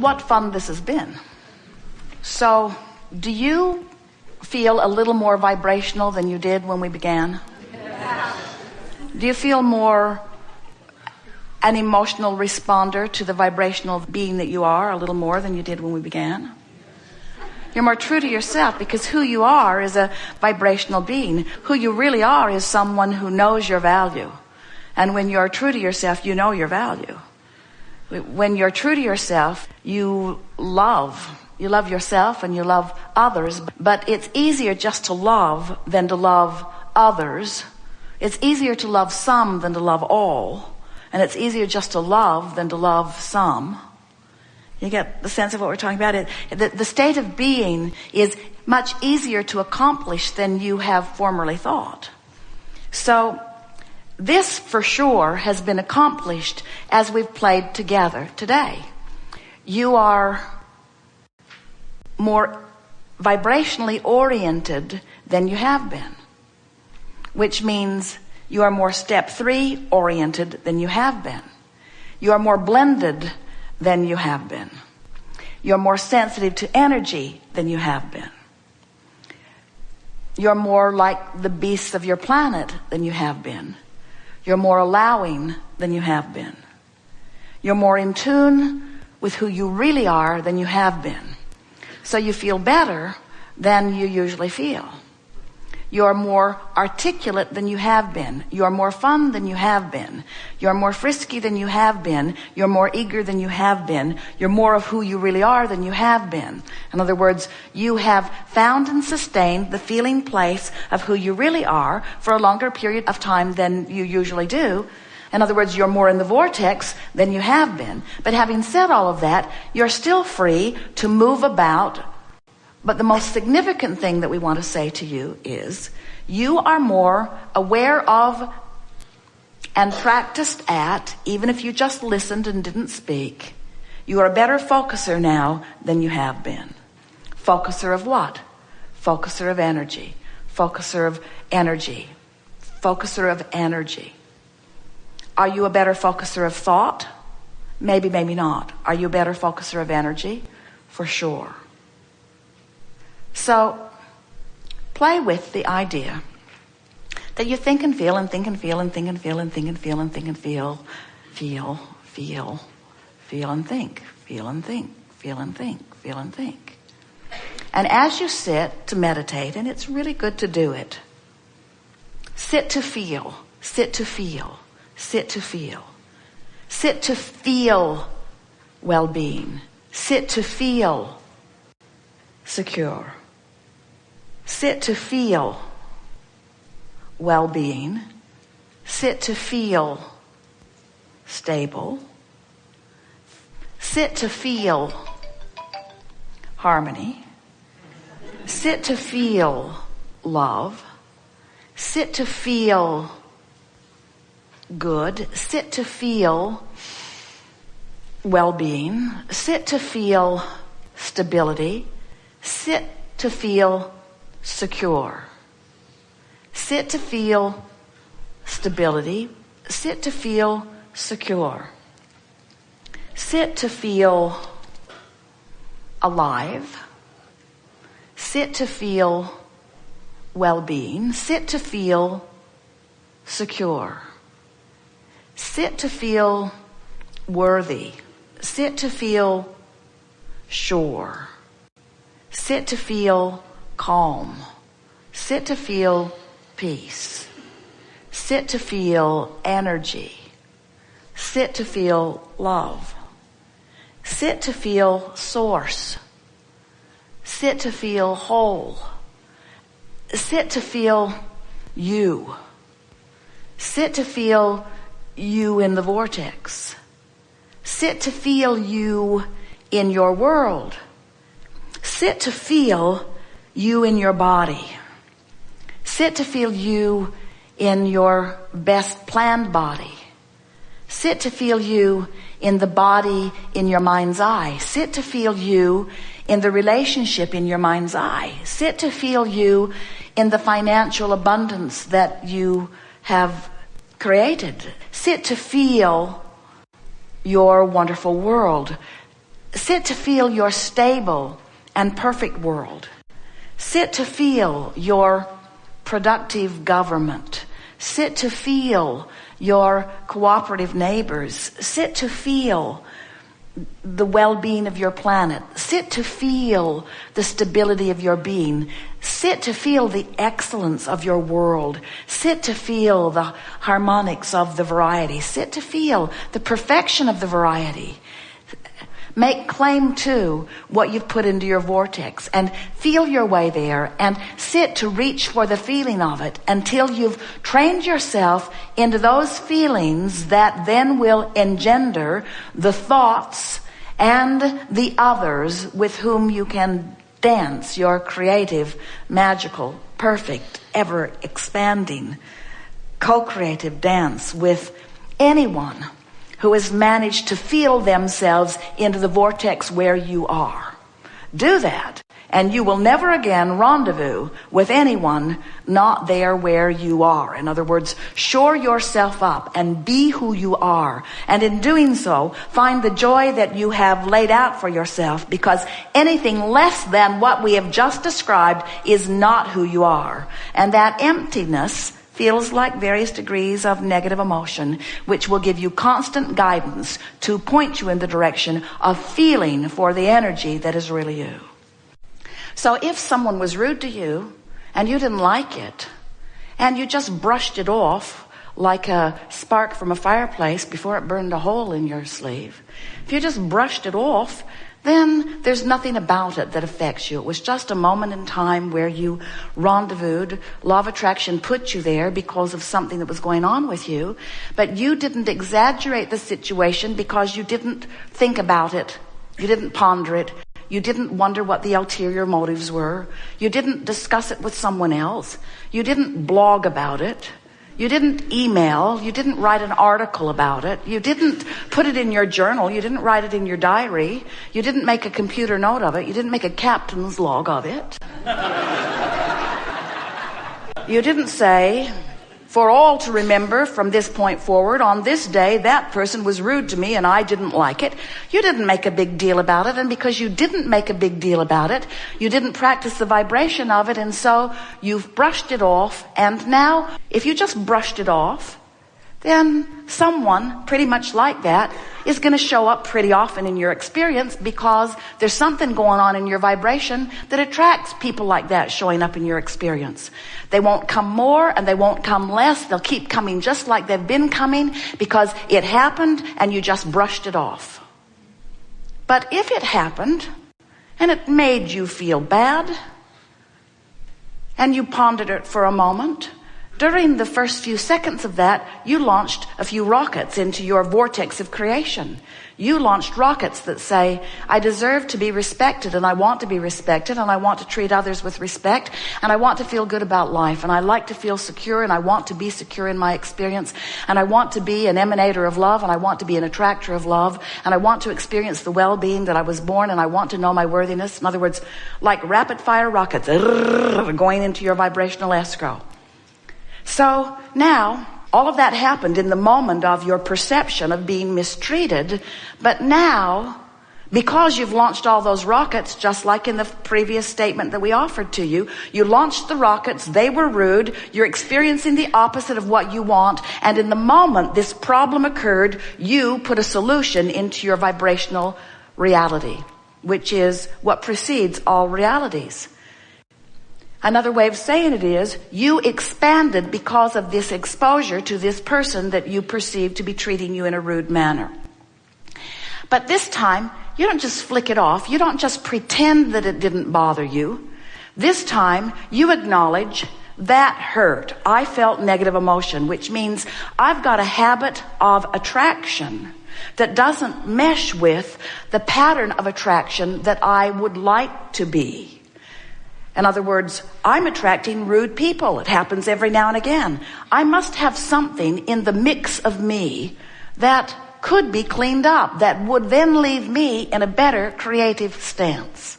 what fun this has been. So, do you feel a little more vibrational than you did when we began? Do you feel more an emotional responder to the vibrational being that you are a little more than you did when we began? You're more true to yourself because who you are is a vibrational being. Who you really are is someone who knows your value. And when you're true to yourself, you know your value. When you're true to yourself, you love yourself and you love others. But it's easier just to love than to love others. It's easier to love some than to love all. And it's easier just to love than to love some. You get the sense of what we're talking about? The state of being is much easier to accomplish than you have formerly thought. So this for sure has been accomplished as we've played together today. You are more vibrationally oriented than you have been, which means you are more step 3 oriented than you have been. You are more blended than you have been. You're more sensitive to energy than you have been. You're more like the beasts of your planet than you have been. You're more allowing than you have been. You're more in tune with who you really are than you have been. So you feel better than you usually feel. You're more articulate than you have been. You're more fun than you have been. You're more frisky than you have been. You're more eager than you have been. You're more of who you really are than you have been. In other words, you have found and sustained the feeling place of who you really are for a longer period of time than you usually do. In other words, you're more in the vortex than you have been. But having said all of that, you're still free to move about. But the most significant thing that we want to say to you is you are more aware of and practiced at, even if you just listened and didn't speak, you are a better focuser now than you have been. Focuser of what? Focuser of energy. Focuser of energy. Focuser of energy. Are you a better focuser of thought? Maybe, maybe not. Are you a better focuser of energy? For sure. So, play with the idea that you think and feel and think and feel and think and feel and think and feel and think and feel and think, feel and think, feel and think, feel and think. And as you sit to meditate, and it's really good to do it, sit to feel, sit to feel, sit to feel, sit to feel well-being, sit to feel secure. Sit to feel well-being. Sit to feel stable. Sit to feel harmony. Sit to feel love. Sit to feel good. Sit to feel well-being. Sit to feel stability. Sit to feel secure. Sit to feel stability. Sit to feel secure. Sit to feel alive. Sit to feel well-being. Sit to feel secure. Sit to feel worthy. Sit to feel sure. Sit to feel calm. Sit to feel peace. Sit to feel energy. Sit to feel love. Sit to feel source. Sit to feel whole. Sit to feel you. Sit to feel you in the vortex. Sit to feel you in your world. Sit to feel you in your body. Sit to feel you in your best planned body. Sit to feel you in the body in your mind's eye. Sit to feel you in the relationship in your mind's eye. Sit to feel you in the financial abundance that you have created. Sit to feel your wonderful world. Sit to feel your stable and perfect world. Sit to feel your productive government. Sit to feel your cooperative neighbors. Sit to feel the well-being of your planet. Sit to feel the stability of your being. Sit to feel the excellence of your world. Sit to feel the harmonics of the variety. Sit to feel the perfection of the variety. Make claim to what you've put into your vortex and feel your way there, and sit to reach for the feeling of it until you've trained yourself into those feelings that then will engender the thoughts and the others with whom you can dance your creative, magical, perfect, ever expanding, co-creative dance with anyone who has managed to feel themselves into the vortex where you are. Do that, and you will never again rendezvous with anyone not there where you are. In other words, shore yourself up and be who you are. And in doing so, find the joy that you have laid out for yourself, because anything less than what we have just described is not who you are. And that emptiness feels like various degrees of negative emotion, which will give you constant guidance to point you in the direction of feeling for the energy that is really you. So if someone was rude to you and you didn't like it, and you just brushed it off like a spark from a fireplace before it burned a hole in your sleeve, if you just brushed it off, then there's nothing about it that affects you. It was just a moment in time where you rendezvoused. Law of attraction put you there because of something that was going on with you, but you didn't exaggerate the situation because you didn't think about it. You didn't ponder it. You didn't wonder what the ulterior motives were. You didn't discuss it with someone else. You didn't blog about it. You didn't email. You didn't write an article about it. You didn't put it in your journal. You didn't write it in your diary. You didn't make a computer note of it. You didn't make a captain's log of it. You didn't say, for all to remember from this point forward, on this day, that person was rude to me and I didn't like it. You didn't make a big deal about it, and because you didn't make a big deal about it, you didn't practice the vibration of it, and so you've brushed it off. And now, if you just brushed it off, then someone pretty much like that is going to show up pretty often in your experience, because there's something going on in your vibration that attracts people like that showing up in your experience. They won't come more and they won't come less. They'll keep coming just like they've been coming, because it happened and you just brushed it off. But if it happened and it made you feel bad and you pondered it for a moment, during the first few seconds of that, you launched a few rockets into your vortex of creation. You launched rockets that say, I deserve to be respected, and I want to be respected, and I want to treat others with respect, and I want to feel good about life, and I like to feel secure, and I want to be secure in my experience, and I want to be an emanator of love, and I want to be an attractor of love, and I want to experience the well-being that I was born, and I want to know my worthiness. In other words, like rapid-fire rockets going into your vibrational escrow. So now, all of that happened in the moment of your perception of being mistreated. But now, because you've launched all those rockets, just like in the previous statement that we offered to you, you launched the rockets, they were rude, you're experiencing the opposite of what you want, and in the moment this problem occurred, you put a solution into your vibrational reality, which is what precedes all realities. Another way of saying it is, you expanded because of this exposure to this person that you perceived to be treating you in a rude manner. But this time, you don't just flick it off. You don't just pretend that it didn't bother you. This time, you acknowledge that hurt. I felt negative emotion, which means I've got a habit of attraction that doesn't mesh with the pattern of attraction that I would like to be. In other words, I'm attracting rude people. It happens every now and again. I must have something in the mix of me that could be cleaned up, that would then leave me in a better creative stance.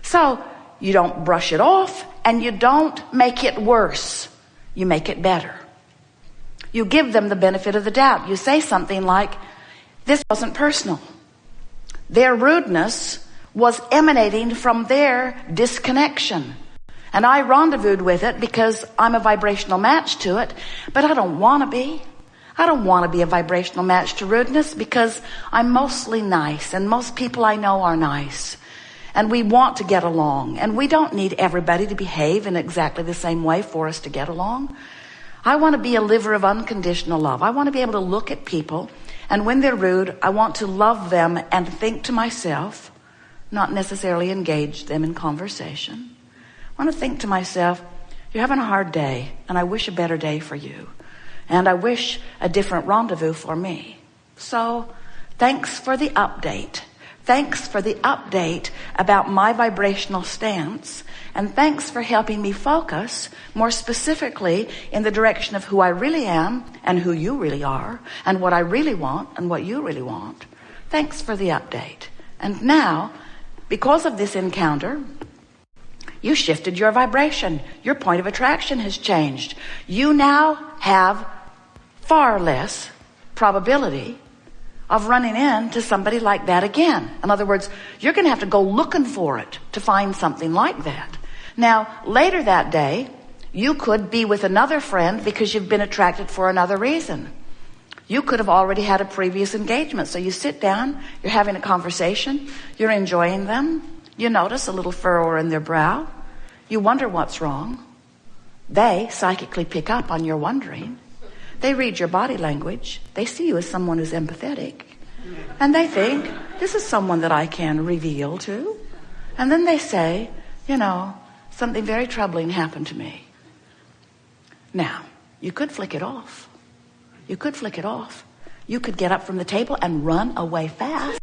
So you don't brush it off and you don't make it worse. You make it better. You give them the benefit of the doubt. You say something like, this wasn't personal. Their rudeness was emanating from their disconnection. And I rendezvoused with it because I'm a vibrational match to it, but I don't want to be. I don't want to be a vibrational match to rudeness because I'm mostly nice, and most people I know are nice. And we want to get along, and we don't need everybody to behave in exactly the same way for us to get along. I want to be a liver of unconditional love. I want to be able to look at people, and when they're rude, I want to love them and think to myself, not necessarily engage them in conversation. I want to think to myself, you're having a hard day, and I wish a better day for you. And I wish a different rendezvous for me. So, thanks for the update. Thanks for the update about my vibrational stance. And thanks for helping me focus more specifically in the direction of who I really am and who you really are and what I really want and what you really want. Thanks for the update. And now, because of this encounter, you shifted your vibration. Your point of attraction has changed. You now have far less probability of running into somebody like that again. In other words, you're going to have to go looking for it to find something like that. Now, later that day, you could be with another friend because you've been attracted for another reason. You could have already had a previous engagement. So you sit down, you're having a conversation, you're enjoying them. You notice a little furrow in their brow. You wonder what's wrong. They psychically pick up on your wondering. They read your body language. They see you as someone who's empathetic. And they think, this is someone that I can reveal to. And then they say, something very troubling happened to me. Now, you could flick it off. You could flick it off. You could get up from the table and run away fast.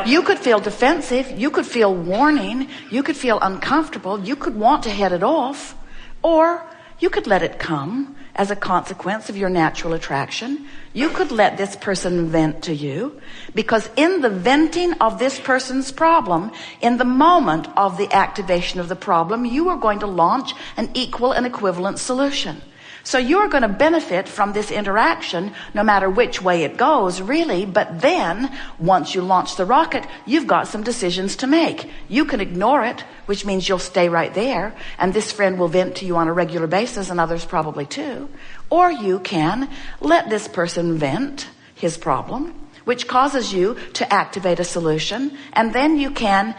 You could feel defensive. You could feel warning. You could feel uncomfortable. You could want to head it off. Or you could let it come as a consequence of your natural attraction. You could let this person vent to you, because in the venting of this person's problem, in the moment of the activation of the problem, you are going to launch an equal and equivalent solution. So you're going to benefit from this interaction no matter which way it goes, really. But then, once you launch the rocket, you've got some decisions to make. You can ignore it, which means you'll stay right there, and this friend will vent to you on a regular basis, and others probably too. Or you can let this person vent his problem, which causes you to activate a solution, and then you can,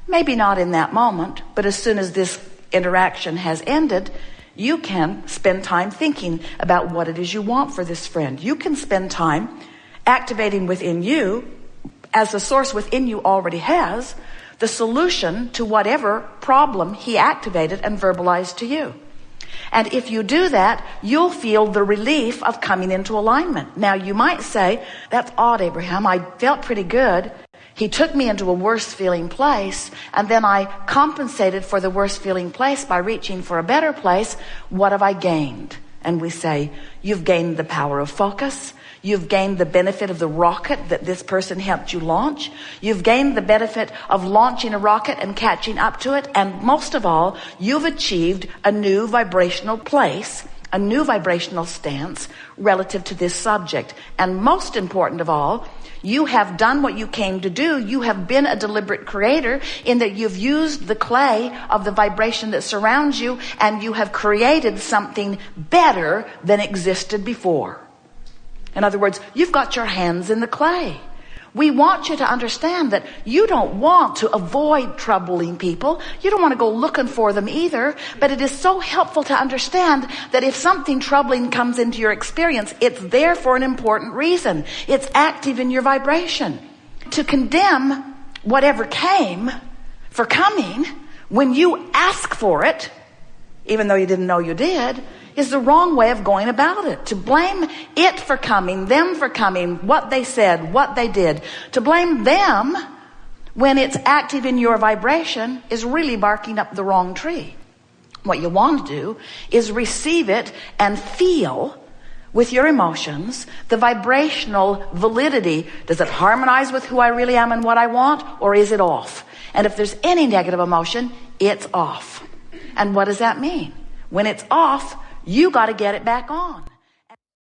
maybe not in that moment, but as soon as this interaction has ended, you can spend time thinking about what it is you want for this friend. You can spend time activating within you, as the source within you already has, the solution to whatever problem he activated and verbalized to you. And if you do that, you'll feel the relief of coming into alignment. Now, you might say, that's odd, Abraham. I felt pretty good. He took me into a worse feeling place, and then I compensated for the worse feeling place by reaching for a better place. What have I gained? And we say, you've gained the power of focus. You've gained the benefit of the rocket that this person helped you launch. You've gained the benefit of launching a rocket and catching up to it. And most of all, you've achieved a new vibrational place, a new vibrational stance relative to this subject. And most important of all, you have done what you came to do. You have been a deliberate creator in that you've used the clay of the vibration that surrounds you, and you have created something better than existed before. In other words, you've got your hands in the clay. We want you to understand that you don't want to avoid troubling people. You don't want to go looking for them either. But it is so helpful to understand that if something troubling comes into your experience, it's there for an important reason. It's active in your vibration. To condemn whatever came for coming when you ask for it, even though you didn't know you did, is the wrong way of going about it. To blame it for coming, them for coming, what they said, what they did. To blame them when it's active in your vibration is really barking up the wrong tree. What you want to do is receive it and feel with your emotions the vibrational validity. Does it harmonize with who I really am and what I want, or is it off? And if there's any negative emotion, it's off. And what does that mean? When it's off, you got to get it back on.